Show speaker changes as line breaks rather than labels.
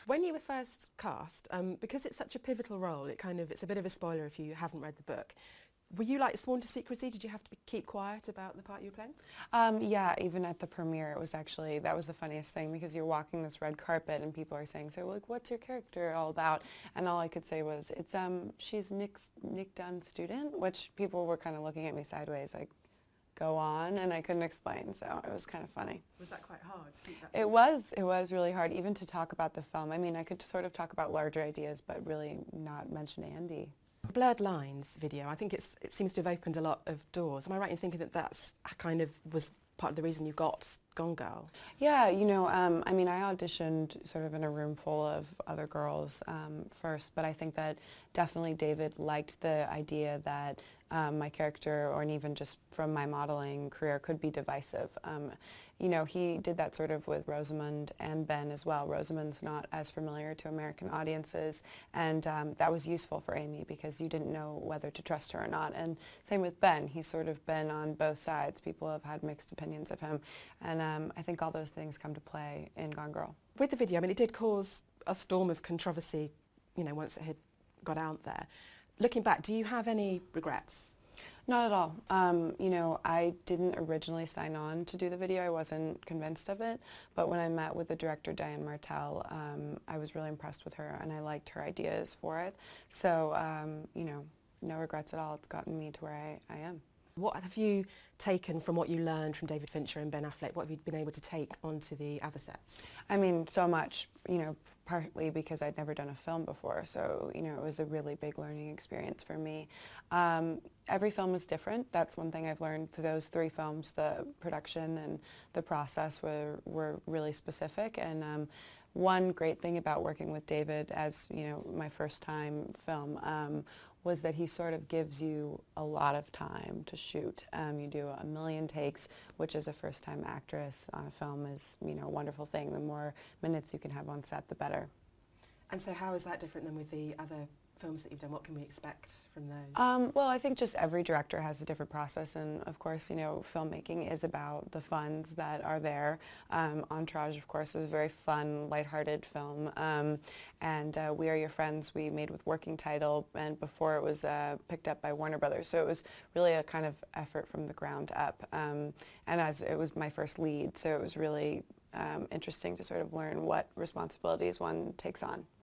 When you were first cast, because it's such a pivotal role, it's a bit of a spoiler if you haven't read the book. Were you like sworn to secrecy? Did you have to keep quiet about the part you were playing?
Yeah, even at the premiere, it was actually, that was the funniest thing because you're walking this red carpet and people are saying, so like, what's your character all about? And all I could say was, she's Nick Dunn's student, which people were kind of looking at me sideways like, go on, and I couldn't explain, so it was kind of funny.
Was that quite hard to keep that?
It was really hard, even to talk about the film. I mean, I could sort of talk about larger ideas, but really not mention Andy.
Blurred Lines video, I think it seems to have opened a lot of doors. Am I right in thinking that that's kind of was part of the reason you got Gone Girl?
Yeah, I mean, I auditioned sort of in a room full of other girls first, but I think that definitely David liked the idea that my character, or even just from my modeling career, could be divisive. He did that sort of with Rosamund and Ben as well. Rosamund's not as familiar to American audiences, and that was useful for Amy because you didn't know whether to trust her or not. And same with Ben. He's sort of been on both sides. People have had mixed opinions of him, and I think all those things come to play in Gone Girl.
With the video, I mean, it did cause a storm of controversy, once it had got out there. Looking back, do you have any regrets?
Not at all. I didn't originally sign on to do the video. I wasn't convinced of it. But when I met with the director, Diane Martel, I was really impressed with her, and I liked her ideas for it. So, no regrets at all. It's gotten me to where I am.
What have you taken from what you learned from David Fincher and Ben Affleck? What have you been able to take onto the other sets?
I mean, so much, partly because I'd never done a film before, so, it was a really big learning experience for me. Every film is different. That's one thing I've learned through those 3 films. The production and the process were really specific, and one great thing about working with David as, my first time film, was that he sort of gives you a lot of time to shoot. You do 1 million takes, which as a first-time actress on a film is, a wonderful thing. The more minutes you can have on set, the better.
And so how is that different than with the other films that you've done? What can we expect from those?
Well, I think just every director has a different process, and of course, filmmaking is about the funds that are there. Entourage, of course, is a very fun, lighthearted film, and We Are Your Friends we made with working title, and before it was picked up by Warner Brothers, so it was really a kind of effort from the ground up, and as it was my first lead, so it was really interesting to sort of learn what responsibilities one takes on.